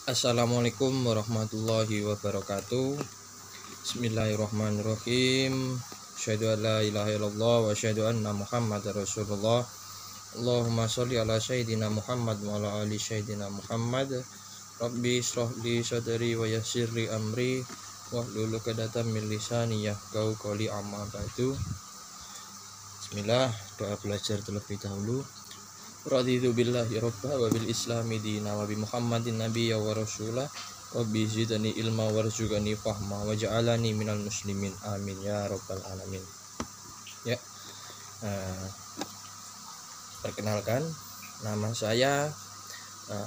Assalamualaikum warahmatullahi wabarakatuh. Bismillahirrahmanirrahim. Asyhadu an la ilaha illallah wa asyhadu anna Muhammadar Rasulullah. Allahumma sholli ala sayyidina Muhammad wa ala ali sayyidina Muhammad. Rabbi ishrah li sadri wa yassir li amri wahlul 'uqdatam min lisani yafqahu qawli, amma ba'du. Bismillah, doa belajar terlebih dahulu. Raditu billahi robba wa bil islami dina wa bi Muhammadin nabiyya wa rasulah wa bi zidani ilma warzuqani fahma wa ja'alani minal muslimin, amin ya rabbal alamin. Ya, perkenalkan, nama saya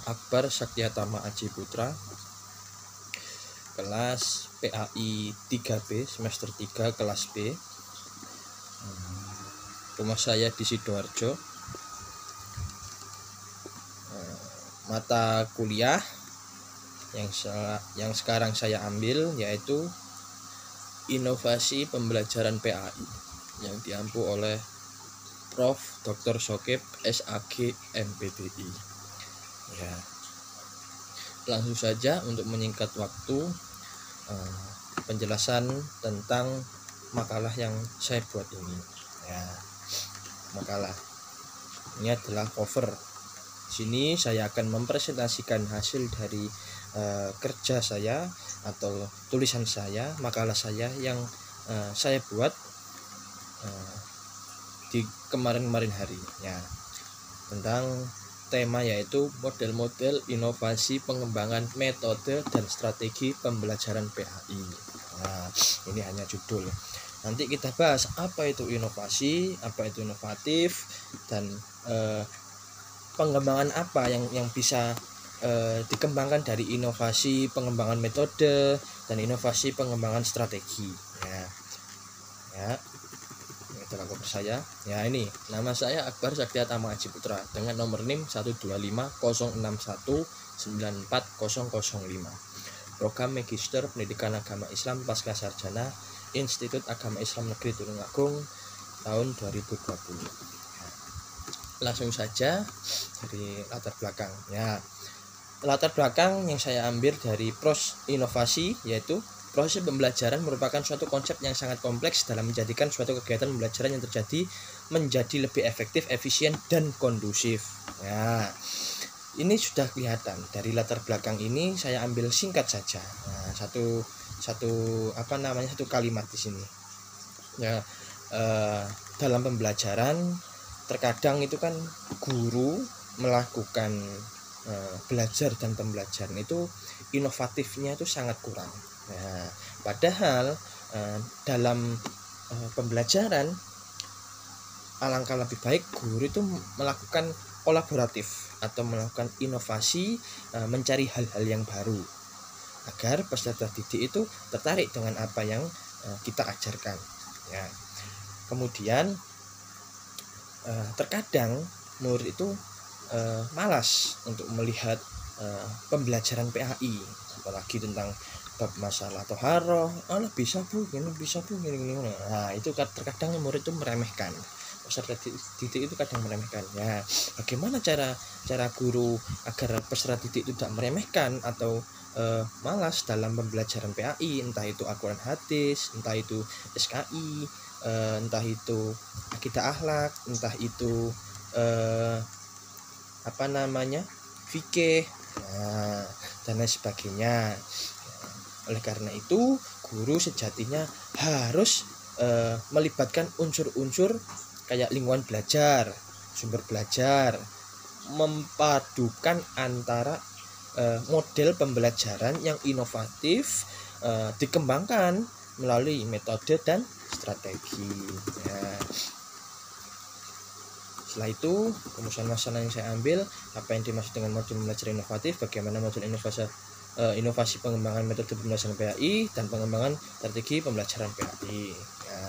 Akbar Sakyatama Aji Putra, kelas PAI 3B, semester 3 kelas B. Rumah saya di Sidoarjo. Mata kuliah yang sekarang saya ambil yaitu inovasi pembelajaran PAI yang diampu oleh Prof. Dr. Sokip SAG MPDI. Ya, langsung saja untuk menyingkat waktu, penjelasan tentang makalah yang saya buat ini. Ya, makalah ini adalah cover. Sini saya akan mempresentasikan hasil dari kerja saya atau tulisan saya, makalah saya yang saya buat di kemarin hari ya, tentang tema yaitu model-model inovasi pengembangan metode dan strategi pembelajaran PAI. Nah, ini hanya judul. Nanti kita bahas apa itu inovasi, apa itu inovatif, dan pengembangan apa yang bisa dikembangkan dari inovasi pengembangan metode dan inovasi pengembangan strategi. Ya, itulah cover saya. Ya, ini nama saya Akbar Sakyatama Aji Putra dengan nomor NIM 12506194005. Program Magister Pendidikan Agama Islam Pasca Sarjana Institut Agama Islam Negeri Tulungagung tahun 2020. Langsung saja dari latar belakang. Ya, latar belakang yang saya ambil dari inovasi, yaitu proses pembelajaran merupakan suatu konsep yang sangat kompleks dalam menjadikan suatu kegiatan pembelajaran yang terjadi menjadi lebih efektif, efisien, dan kondusif. Ya, ini sudah kelihatan dari latar belakang ini. Saya ambil singkat saja. Nah, satu kalimat di sini. Ya, dalam pembelajaran terkadang itu kan guru melakukan belajar dan pembelajaran itu inovatifnya itu sangat kurang. Nah, padahal dalam pembelajaran alangkah lebih baik guru itu melakukan kolaboratif atau melakukan inovasi, mencari hal-hal yang baru agar peserta didik itu tertarik dengan apa yang kita ajarkan. Ya. Kemudian terkadang murid itu malas untuk melihat pembelajaran PAI, apalagi tentang bab masalah toharoh. Bisa bu gini. Nah, itu terkadang murid itu meremehkan, peserta didik itu kadang meremehkan. Ya, bagaimana cara guru agar peserta didik itu tidak meremehkan atau malas dalam pembelajaran PAI, entah itu Al-Quran hadis, entah itu SKI, entah itu akidah akhlak, entah itu fikih, dan lain sebagainya. Oleh karena itu guru sejatinya harus melibatkan unsur-unsur kayak lingkungan belajar, sumber belajar, memadukan antara model pembelajaran yang inovatif dikembangkan melalui metode dan strategi. Ya. Setelah itu rumusan masalah yang saya ambil, apa yang dimaksud dengan model pembelajaran inovatif, bagaimana model inovasi pengembangan metode pembelajaran PAI, dan pengembangan strategi pembelajaran PAI. Ya.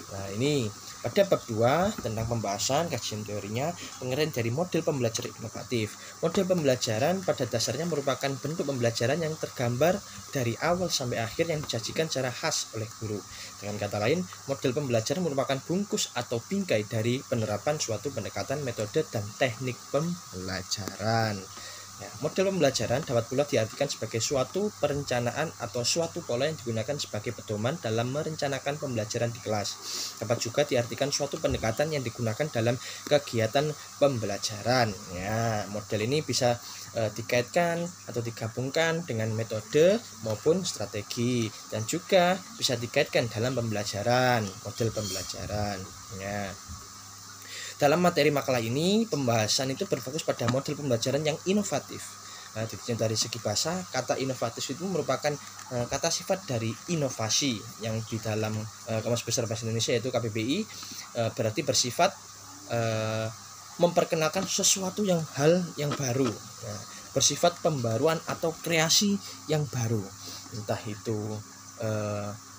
Nah, ini pada bab 2 tentang pembahasan kajian teorinya, pengertian dari model pembelajaran inovatif. Model pembelajaran pada dasarnya merupakan bentuk pembelajaran yang tergambar dari awal sampai akhir yang disajikan secara khas oleh guru. Dengan kata lain, model pembelajaran merupakan bungkus atau bingkai dari penerapan suatu pendekatan, metode, dan teknik pembelajaran. Ya, model pembelajaran dapat pula diartikan sebagai suatu perencanaan atau suatu pola yang digunakan sebagai pedoman dalam merencanakan pembelajaran di kelas. Dapat juga diartikan suatu pendekatan yang digunakan dalam kegiatan pembelajaran. Ya, model ini bisa dikaitkan atau digabungkan dengan metode maupun strategi, dan juga bisa dikaitkan dalam pembelajaran, model pembelajaran. Ya. Dalam materi makalah ini, pembahasan itu berfokus pada model pembelajaran yang inovatif. Nah, dari segi bahasa, kata inovatif itu merupakan kata sifat dari inovasi yang di dalam Kamus Besar Bahasa Indonesia yaitu KBBI, berarti bersifat memperkenalkan sesuatu hal yang baru. Nah, bersifat pembaruan atau kreasi yang baru. Entah itu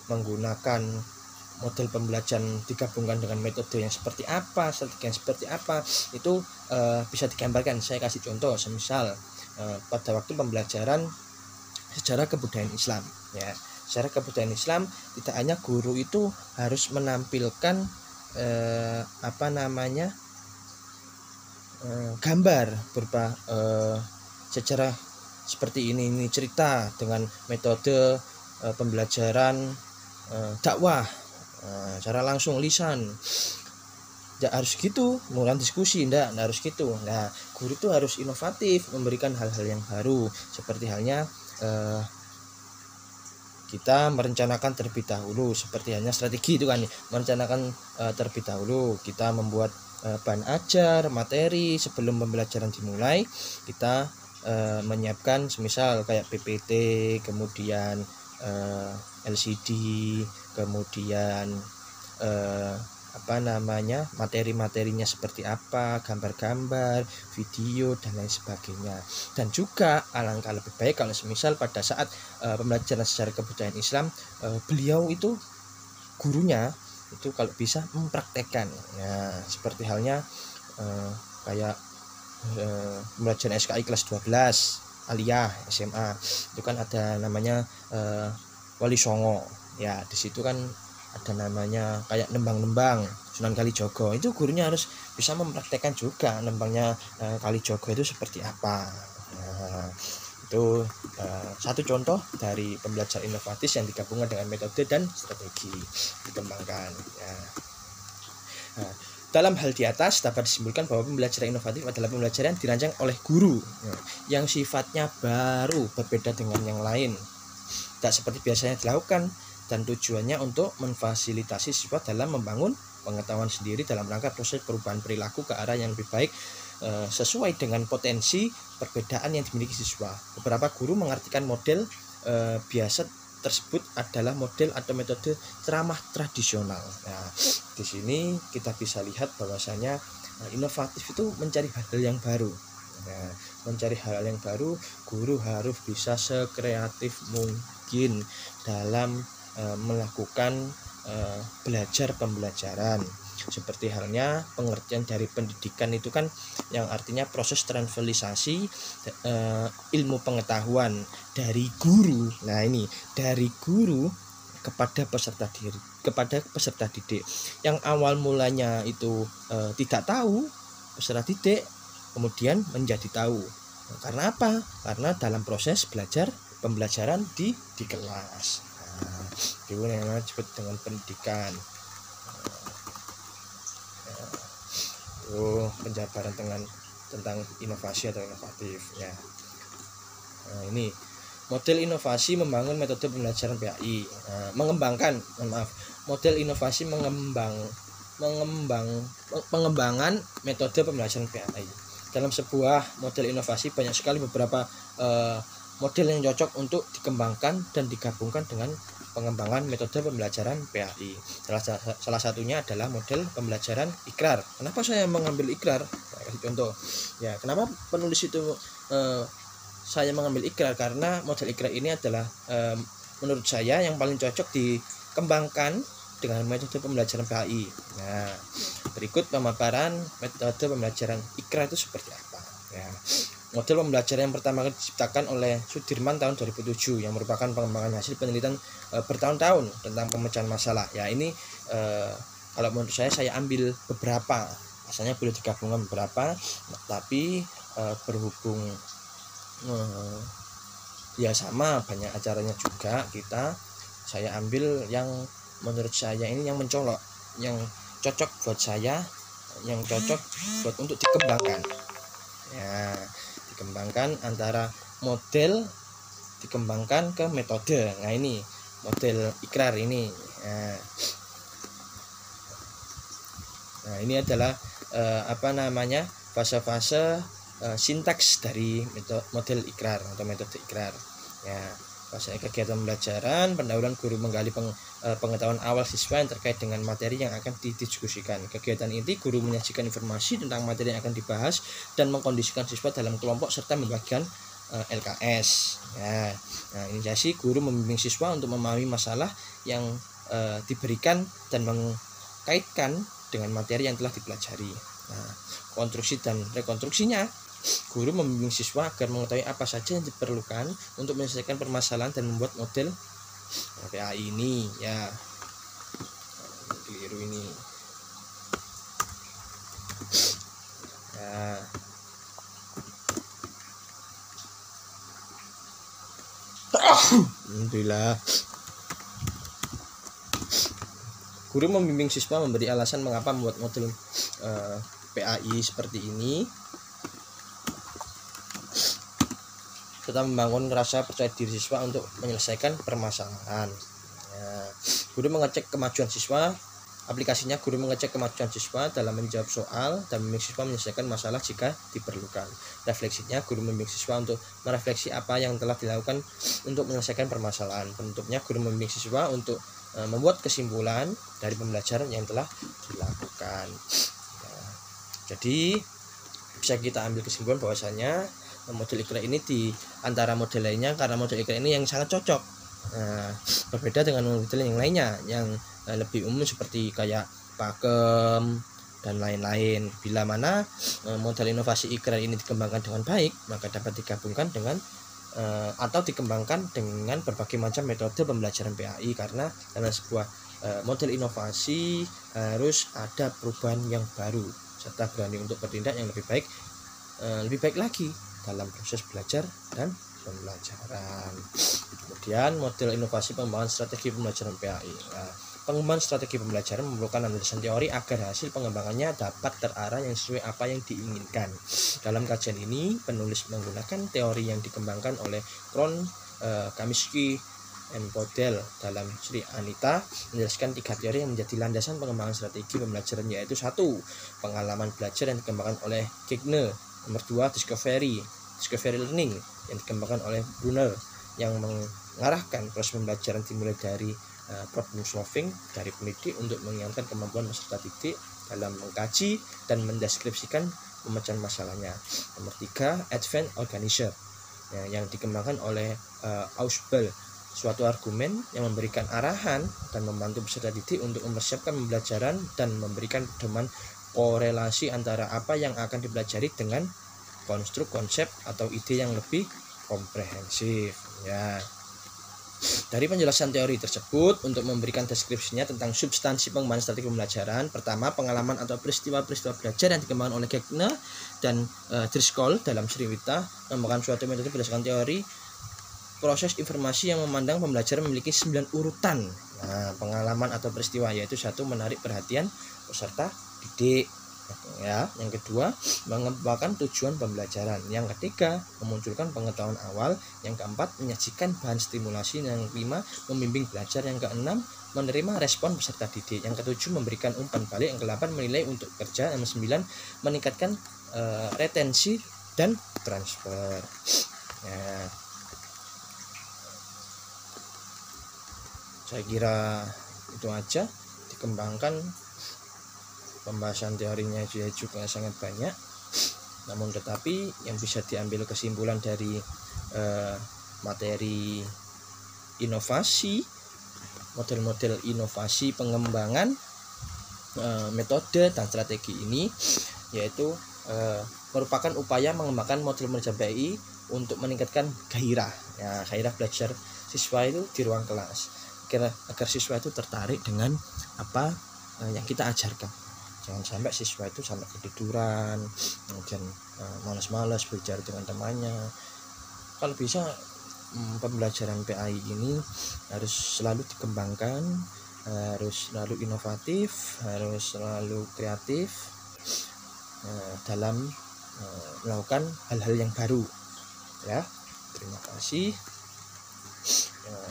menggunakan model pembelajaran digabungkan dengan metode yang seperti apa, strategi yang seperti apa, itu bisa digambarkan. Saya kasih contoh, semisal pada waktu pembelajaran sejarah kebudayaan Islam, ya, sejarah kebudayaan Islam tidak hanya guru itu harus menampilkan gambar berupa sejarah seperti ini cerita dengan metode pembelajaran dakwah, cara langsung lisan. Tidak harus gitu, mulai diskusi, tidak harus gitu. Nah, guru itu harus inovatif, memberikan hal-hal yang baru. Seperti halnya kita merencanakan terlebih dahulu, seperti halnya strategi itu kan, merencanakan terlebih dahulu. Kita membuat bahan ajar, materi sebelum pembelajaran dimulai. Kita menyiapkan semisal kayak PPT, kemudian LCD, kemudian materi-materinya seperti apa, gambar-gambar, video dan lain sebagainya. Dan juga alangkah lebih baik kalau semisal pada saat pembelajaran sejarah kebudayaan Islam, beliau itu gurunya itu kalau bisa mempraktekkan. Nah, seperti halnya kayak pembelajaran SKI kelas 12 aliyah SMA, itu kan ada namanya Wali Songo. Ya, di situ kan ada namanya kayak nembang-nembang Sunan Kalijogo. Itu gurunya harus bisa mempraktekkan juga nembangnya Kalijogo itu seperti apa. Nah, itu satu contoh dari pembelajaran inovatif yang digabungkan dengan metode dan strategi dikembangkan. Ya. Nah, dalam hal di atas dapat disimpulkan bahwa pembelajaran inovatif adalah pembelajaran yang dirancang oleh guru yang sifatnya baru, berbeda dengan yang lain, tidak seperti biasanya dilakukan, dan tujuannya untuk memfasilitasi siswa dalam membangun pengetahuan sendiri dalam rangka proses perubahan perilaku ke arah yang lebih baik sesuai dengan potensi perbedaan yang dimiliki siswa. Beberapa guru mengartikan model biasa tersebut adalah model atau metode ceramah tradisional. Nah, di sini kita bisa lihat bahwasanya inovatif itu mencari hal-hal yang baru. Nah, mencari hal-hal yang baru, guru harus bisa sekreatif mungkin dalam melakukan belajar pembelajaran. Seperti halnya pengertian dari pendidikan itu kan yang artinya proses transferisasi ilmu pengetahuan dari guru. Nah, ini dari guru kepada peserta didik yang awal mulanya itu tidak tahu, peserta didik kemudian menjadi tahu. Karena apa? Karena dalam proses belajar pembelajaran di kelas. Nah, itu yang disebut dengan pendidikan. Penjabaran tentang inovasi atau inovatif, ya. Nah, ini model inovasi membangun metode pembelajaran PAI. Model inovasi pengembangan metode pembelajaran PAI. Dalam sebuah model inovasi banyak sekali beberapa model yang cocok untuk dikembangkan dan digabungkan dengan pengembangan metode pembelajaran PAI. Salah satunya adalah model pembelajaran ikrar. Kenapa saya mengambil ikrar? Saya kasih contoh. Ya, kenapa penulis itu saya mengambil ikrar? Karena model ikrar ini adalah menurut saya yang paling cocok dikembangkan dengan metode pembelajaran PAI. Nah, berikut pemaparan metode pembelajaran ikrar itu seperti apa. Ya. Model pembelajaran yang pertama kali diciptakan oleh Sudirman tahun 2007 yang merupakan pengembangan hasil penelitian bertahun-tahun tentang pemecahan masalah. Ya, ini kalau menurut saya ambil beberapa. Asalnya boleh digabungkan beberapa, tapi berhubung Ya sama, banyak acaranya juga saya ambil yang menurut saya ini yang mencolok, yang cocok buat saya, yang cocok buat untuk dikembangkan. Ya, dikembangkan antara model dikembangkan ke metode. Nah ini model ikrar ini. Nah ini adalah fase-fase sintaks dari model ikrar atau metode ikrar. Ya, fase kegiatan pembelajaran, pendahuluan guru menggali pengetahuan awal siswa yang terkait dengan materi yang akan didiskusikan. Kegiatan inti, guru menyajikan informasi tentang materi yang akan dibahas dan mengkondisikan siswa dalam kelompok serta membagikan LKS. Ya, nah inisiasi, guru membimbing siswa untuk memahami masalah yang diberikan dan mengkaitkan dengan materi yang telah dipelajari. Nah, konstruksi dan rekonstruksinya, guru membimbing siswa agar mengetahui apa saja yang diperlukan untuk menyelesaikan permasalahan dan membuat model PAI ini. Ya, keliru ini. Ya. Alhamdulillah. Guru membimbing siswa memberi alasan mengapa membuat model PAI seperti ini, serta membangun rasa percaya diri siswa untuk menyelesaikan permasalahan. Ya. Guru mengecek kemajuan siswa. Aplikasinya, guru mengecek kemajuan siswa dalam menjawab soal dan membimbing siswa menyelesaikan masalah jika diperlukan. Refleksinya, guru membimbing siswa untuk merefleksi apa yang telah dilakukan untuk menyelesaikan permasalahan. Penutupnya, guru membimbing siswa untuk membuat kesimpulan dari pembelajaran yang telah dilakukan. Nah, jadi bisa kita ambil kesimpulan bahwasanya model ikrar ini di antara model lainnya, karena model ikrar ini yang sangat cocok. Berbeda dengan model yang lainnya yang lebih umum seperti kayak pakem dan lain-lain. Bila mana model inovasi ikrar ini dikembangkan dengan baik, maka dapat digabungkan dengan atau dikembangkan dengan berbagai macam metode pembelajaran PAI, karena dalam sebuah model inovasi harus ada perubahan yang baru serta berani untuk bertindak yang lebih baik lagi dalam proses belajar dan pembelajaran. Kemudian model inovasi pengembangan strategi pembelajaran PAI. Pengembangan strategi pembelajaran memerlukan analisan teori agar hasil pengembangannya dapat terarah yang sesuai apa yang diinginkan. Dalam kajian ini, penulis menggunakan teori yang dikembangkan oleh Kron, Kaminsky, and Podell dalam Sri Anita, menjelaskan 3 teori yang menjadi landasan pengembangan strategi pembelajaran, yaitu 1. Pengalaman belajar yang dikembangkan oleh Kegne. Nomor 2. Discovery learning yang dikembangkan oleh Brunner, yang mengarahkan proses pembelajaran dimulai dari problem solving dari pendidik untuk mengingatkan kemampuan peserta didik dalam mengkaji dan mendeskripsikan pemecahan masalahnya. Nomor 3, advanced organizer yang dikembangkan oleh Ausubel, suatu argumen yang memberikan arahan dan membantu peserta didik untuk mempersiapkan pembelajaran dan memberikan pedoman korelasi antara apa yang akan dipelajari dengan konstruk konsep atau ide yang lebih komprehensif. Ya. Dari penjelasan teori tersebut, untuk memberikan deskripsinya tentang substansi pengembangan strategi pembelajaran, pertama, pengalaman atau peristiwa-peristiwa belajar yang dikembangkan oleh Kegne dan Driscoll dalam Sriwita merupakan suatu metode berdasarkan teori proses informasi yang memandang pembelajaran memiliki 9 urutan. Pengalaman atau peristiwa, yaitu 1. Menarik perhatian peserta didik. Ya, yang kedua, mengembangkan tujuan pembelajaran. Yang ketiga, memunculkan pengetahuan awal. Yang keempat, menyajikan bahan stimulasi. Yang kelima, membimbing belajar. Yang keenam, menerima respon peserta didik. Yang ketujuh, memberikan umpan balik. Yang kedelapan, menilai untuk kerja. Yang sembilan, meningkatkan retensi dan transfer. Ya. Saya kira itu aja. Dikembangkan pembahasan teorinya juga sangat banyak, namun tetapi yang bisa diambil kesimpulan dari materi inovasi, model-model inovasi pengembangan metode dan strategi ini, yaitu merupakan upaya mengembangkan model manajemen PAI untuk meningkatkan gairah belajar siswa itu di ruang kelas, agar siswa itu tertarik dengan apa yang kita ajarkan. Jangan sampai siswa itu sampai ketiduran, kemudian malas-malas berbicara dengan temannya, kalau bisa pembelajaran PAI ini harus selalu dikembangkan, harus selalu inovatif, harus selalu kreatif dalam melakukan hal-hal yang baru ya. Terima kasih.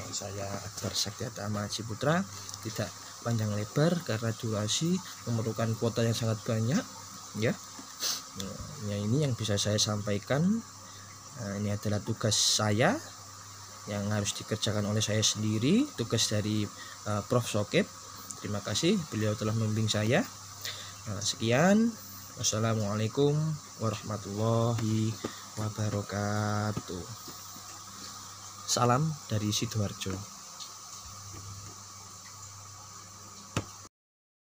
Saya Akbar Sakyatama Ciputra, tidak panjang lebar karena durasi memerlukan kuota yang sangat banyak ya. Ini yang bisa saya sampaikan. Ini adalah tugas saya yang harus dikerjakan oleh saya sendiri, tugas dari Prof. Sokip. Terima kasih beliau telah membimbing saya. Sekian, wassalamualaikum warahmatullahi wabarakatuh. Salam dari Sidoarjo.